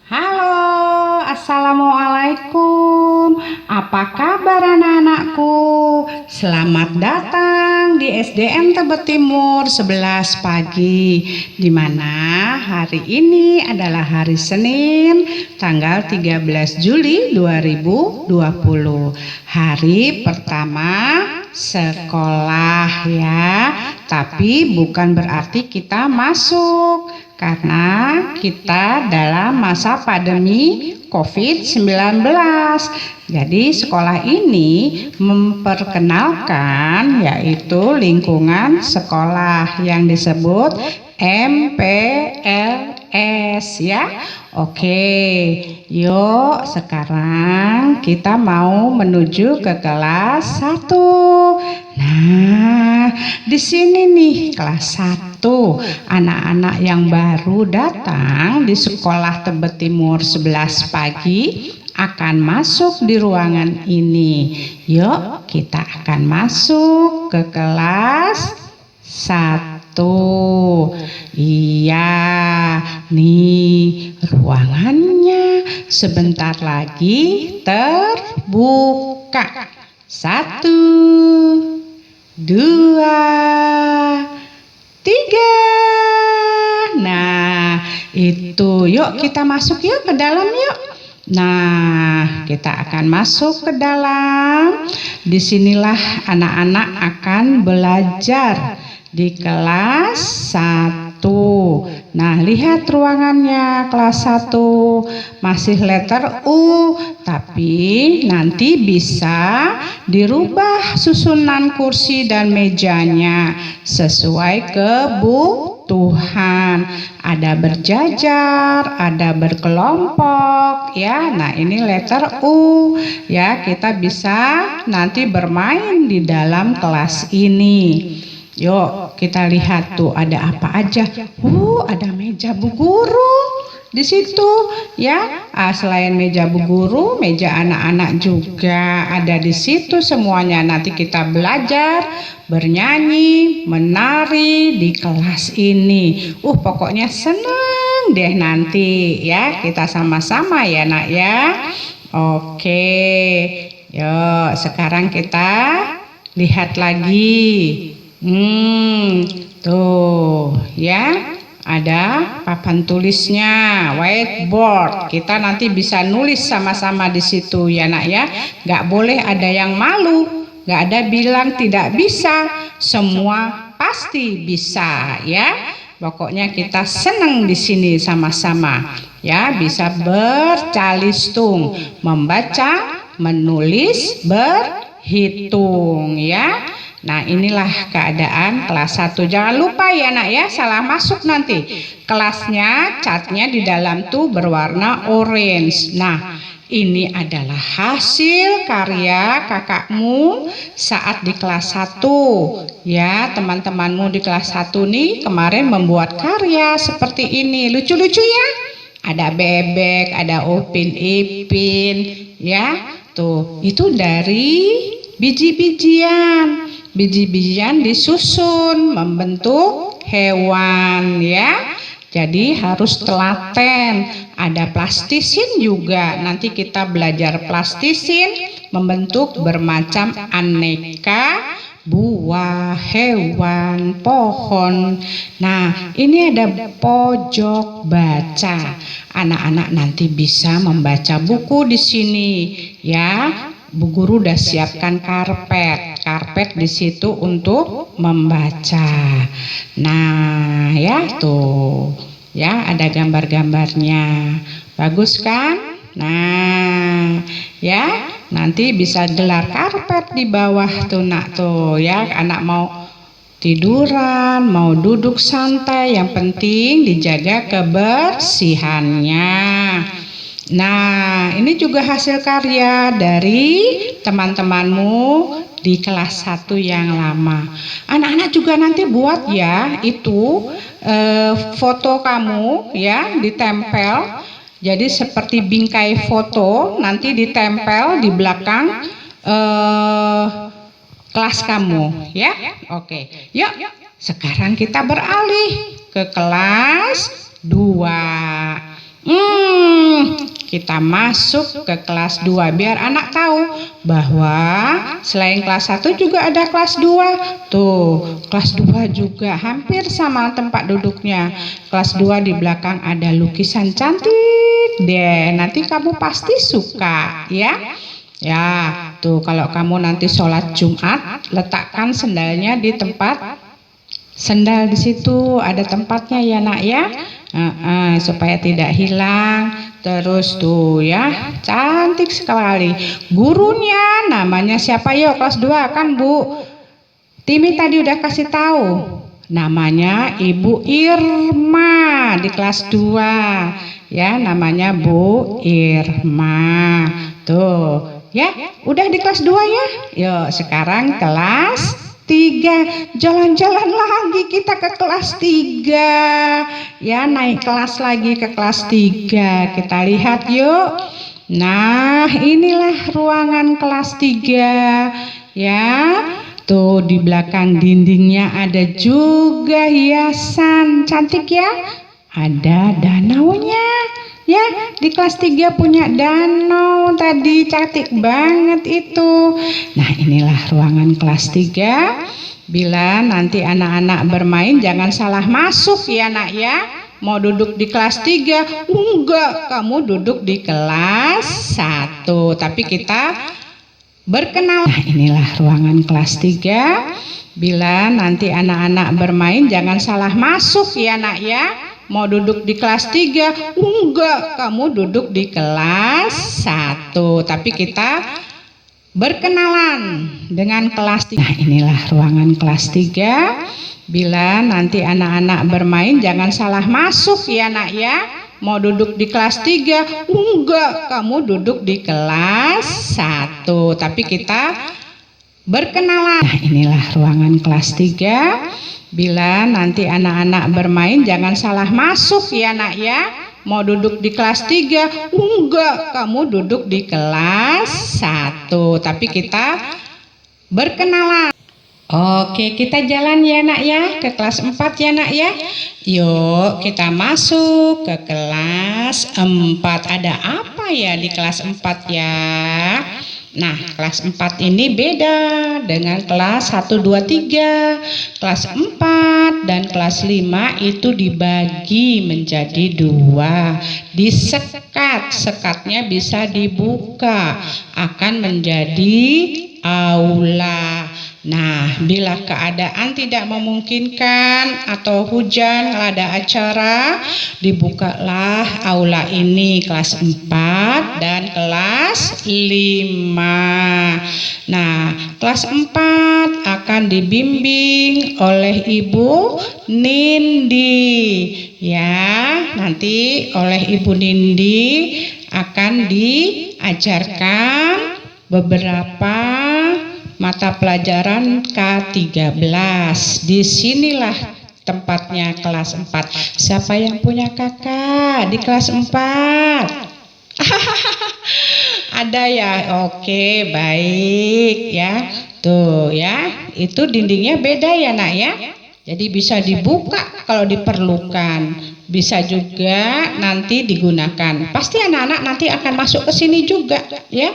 Halo, assalamualaikum. Apa kabar anak-anakku? Selamat datang di SDN Tebet Timur 11 pagi, di mana hari ini adalah hari Senin, tanggal 13 Juli 2020. Hari pertama sekolah ya, tapi bukan berarti kita masuk karena kita dalam masa pandemi COVID-19. Jadi sekolah ini memperkenalkan yaitu lingkungan sekolah yang disebut MPLS ya. Oke, yuk sekarang kita mau menuju ke kelas 1. Nah, di sini nih kelas 1, anak-anak yang baru datang di sekolah Tebet Timur 11 pagi akan masuk di ruangan ini. Yuk, kita akan masuk ke kelas 1. Iya, nih ruangannya sebentar lagi terbuka. 1, 2, 3. Nah, itu yuk kita masuk yuk ke dalam yuk. Nah, kita akan masuk ke dalam. Disinilah anak-anak akan belajar di kelas 1. Nah, lihat ruangannya kelas 1 masih letter U, tapi nanti bisa dirubah susunan kursi dan mejanya sesuai kebutuhan. Ada berjajar, ada berkelompok ya. Nah, ini letter U ya. Kita bisa nanti bermain di dalam kelas ini. Yuk kita lihat tuh ada apa aja. Ada meja bu guru di situ ya. Selain meja bu guru, meja anak-anak juga ada di situ semuanya. Nanti kita belajar bernyanyi, menari di kelas ini. Pokoknya seneng deh nanti ya. Kita sama-sama ya nak ya. Oke, yuk sekarang kita lihat lagi. Tuh ya, ada papan tulisnya, whiteboard. Kita nanti bisa nulis sama-sama di situ ya nak ya. Gak boleh ada yang malu, gak ada bilang tidak bisa, semua pasti bisa ya. Pokoknya kita senang di sini sama-sama ya, bisa bercalistung, membaca, menulis, berhitung ya. Nah, inilah keadaan kelas 1. Jangan lupa ya nak ya, salah masuk nanti. Kelasnya, catnya di dalam tuh berwarna orange. Nah, ini adalah hasil karya kakakmu saat di kelas 1. Ya, teman-temanmu di kelas 1 nih kemarin membuat karya seperti ini. Lucu-lucu ya. Ada bebek, ada upin ipin ya. Tuh, itu dari biji-bijian. Biji-bijian disusun membentuk hewan ya. Jadi harus telaten. Ada plastisin juga. Nanti kita belajar plastisin membentuk bermacam aneka buah, hewan, pohon. Nah, ini ada pojok baca. Anak-anak nanti bisa membaca buku di sini ya. Bu guru udah siapkan karpet di situ untuk membaca. Nah, ya tuh. Ya, ada gambar-gambarnya. Bagus kan? Nah, ya, nanti bisa gelar karpet di bawah tuh nak tuh ya. Anak mau tiduran, mau duduk santai, yang penting dijaga kebersihannya. Nah, ini juga hasil karya dari teman-temanmu di kelas 1 yang lama. Anak-anak juga nanti buat ya itu foto kamu ya, ditempel. Jadi seperti bingkai foto nanti ditempel di belakang kelas kamu ya. Oke, yuk sekarang kita beralih ke kelas 2. Kita masuk ke kelas 2 biar anak tahu bahwa selain kelas 1 juga ada kelas 2. Tuh, kelas 2 juga hampir sama tempat duduknya. Kelas 2 di belakang ada lukisan cantik deh. Nanti kamu pasti suka, ya. Ya, tuh kalau kamu nanti sholat Jumat, letakkan sendalnya di tempat sendal di situ ada tempatnya ya nak ya. Supaya tidak hilang. Terus tuh ya, cantik sekali. Gurunya namanya siapa yo? Kelas 2 kan Bu Timi tadi udah kasih tahu. Namanya Ibu Irma di kelas 2. Ya, namanya Bu Irma. Tuh, ya, udah di kelas 2 ya. Yuk, sekarang kelas 3. Jalan-jalan lagi kita ke kelas 3. Ya, naik kelas lagi ke kelas 3. Kita lihat yuk. Nah, inilah ruangan kelas 3. Ya. Tuh di belakang dindingnya ada juga hiasan. Cantik ya. Ada danaunya. Ya, di kelas 3 punya danau tadi, cantik banget itu. Nah, inilah ruangan kelas 3. Bila nanti anak-anak bermain jangan salah masuk ya nak ya. Mau duduk di kelas 3? Enggak, kamu duduk di kelas 1. Tapi kita berkenalan. Nah, inilah ruangan kelas 3. Bila nanti anak-anak bermain jangan salah masuk ya nak ya. Mau duduk di kelas 3? Enggak, kamu duduk di kelas 1. Tapi kita berkenalan dengan kelas 3. Nah, inilah ruangan kelas 3. Bila nanti anak-anak bermain jangan salah masuk ya nak ya. Mau duduk di kelas 3? Enggak, kamu duduk di kelas 1. Tapi kita berkenalan. Nah, inilah ruangan kelas 3. Bila nanti anak-anak bermain jangan salah masuk ya nak ya. Mau duduk di kelas 3? Enggak, kamu duduk di kelas 1. Tapi kita berkenalan. Oke, kita jalan ya nak ya ke kelas 4 ya nak ya. Yuk kita masuk ke kelas 4. Ada apa ya di kelas 4 ya? Nah, kelas 4 ini beda dengan kelas 1, 2, 3. Kelas 4 dan kelas 5 itu dibagi menjadi 2. Disekat, sekatnya bisa dibuka, akan menjadi aula. Nah, bila keadaan tidak memungkinkan atau hujan, ada acara, dibukalah aula ini kelas 4 dan kelas 5. Nah, kelas 4 akan dibimbing oleh Ibu Nindi. Ya, nanti oleh Ibu Nindi akan diajarkan beberapa mata pelajaran K13. Disinilah tempatnya kelas 4. Siapa yang punya kakak di kelas 4? Ada ya? Oke, baik ya. Tuh ya, itu dindingnya beda ya nak ya. Jadi bisa dibuka kalau diperlukan. Bisa juga nanti digunakan. Pasti anak-anak nanti akan masuk ke sini juga ya.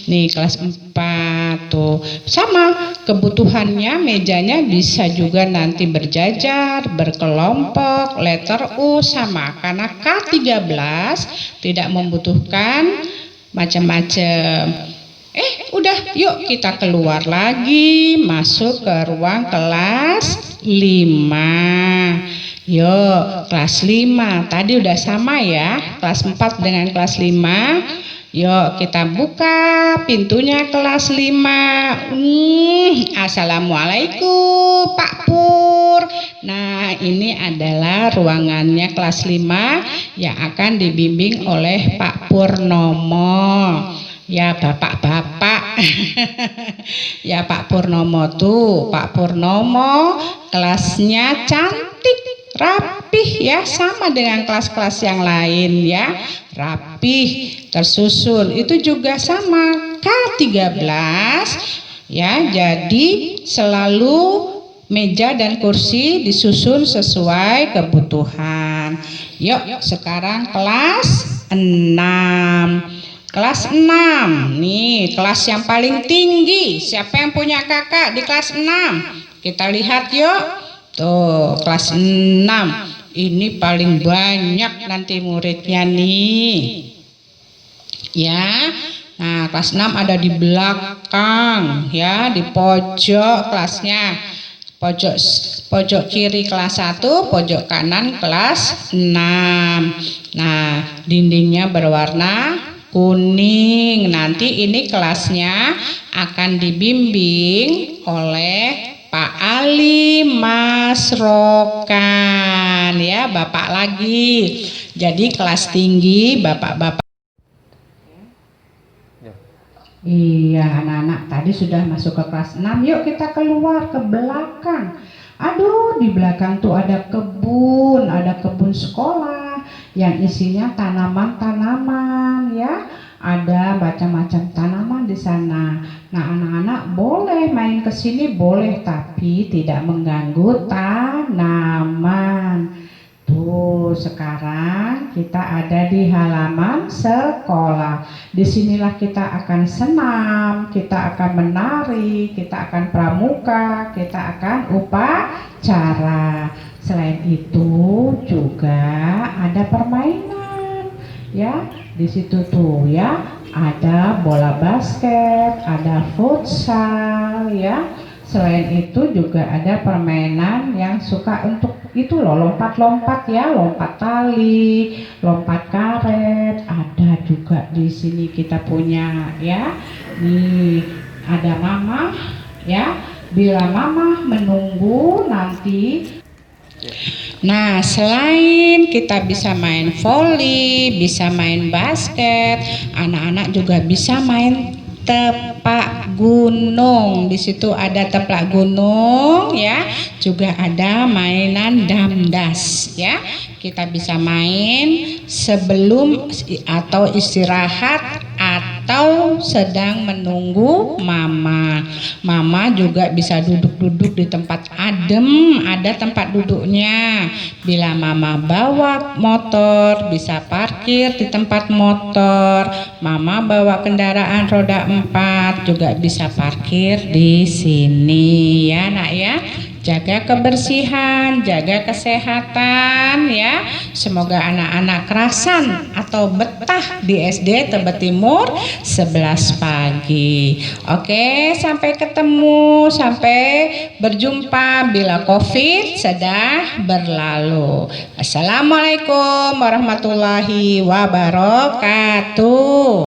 Nih kelas 4 tuh. Sama kebutuhannya, mejanya bisa juga nanti berjajar, berkelompok, letter U sama. Karena K13 tidak membutuhkan macam-macam. Udah, yuk kita keluar lagi, masuk ke ruang kelas 5. Yuk, kelas 5. Tadi udah sama ya, kelas 4 dengan kelas 5. Yuk, kita buka pintunya kelas 5. Assalamualaikum Pak Pur. Nah, ini adalah ruangannya kelas 5 yang akan dibimbing oleh Pak Purnomo. Ya bapak-bapak. Ya Pak Purnomo tuh, Pak Purnomo kelasnya cantik, rapih ya, sama dengan kelas-kelas yang lain ya, rapih, tersusun. Itu juga sama K13 ya. Jadi selalu meja dan kursi disusun sesuai kebutuhan. Yuk sekarang kelas 6. Kelas 6. Nih, kelas yang paling tinggi. Siapa yang punya kakak di kelas 6? Kita lihat yuk. Tuh, kelas 6. Ini paling banyak nanti muridnya nih. Ya. Nah, kelas 6 ada di belakang ya, di pojok kelasnya. Pojok kiri kelas 1, pojok kanan kelas 6. Nah, dindingnya berwarna kuning. Nanti ini kelasnya akan dibimbing oleh Pak Ali Mas Rokan ya, Bapak lagi. Jadi kelas tinggi Bapak-bapak. Iya, anak-anak tadi sudah masuk ke kelas 6. Yuk kita keluar ke belakang. Aduh, di belakang tuh ada kebun sekolah yang isinya tanaman-tanaman ya. Ada macam-macam tanaman di sana. Nah, anak-anak boleh main ke sini boleh, tapi tidak mengganggu tanaman. Tuh, sekarang kita ada di halaman sekolah. Disinilah kita akan senam, kita akan menari, kita akan pramuka, kita akan upacara. Selain itu juga ada permainan, ya. Di situ tuh ya, ada bola basket, ada futsal, ya. Selain itu juga ada permainan yang suka untuk itu loh, lompat-lompat ya, lompat tali, lompat karet. Ada juga di sini kita punya ya. Nih, ada mama ya. Bila mama menunggu nanti. Nah, selain kita bisa main voli, bisa main basket, anak-anak juga bisa main tepak gunung. Di situ ada tepak gunung ya, juga ada mainan damdas ya. Kita bisa main sebelum atau istirahat atau sedang menunggu mama. Mama juga bisa duduk-duduk di tempat adem, ada tempat duduknya. Bila mama bawa motor, bisa parkir di tempat motor. Mama bawa kendaraan roda 4, juga bisa parkir di sini ya, Nak ya. Jaga kebersihan, jaga kesehatan ya. Semoga anak-anak kerasan atau betah di SD Tebet Timur 11 pagi. Oke, sampai ketemu, sampai berjumpa bila COVID sudah berlalu. Assalamualaikum warahmatullahi wabarakatuh.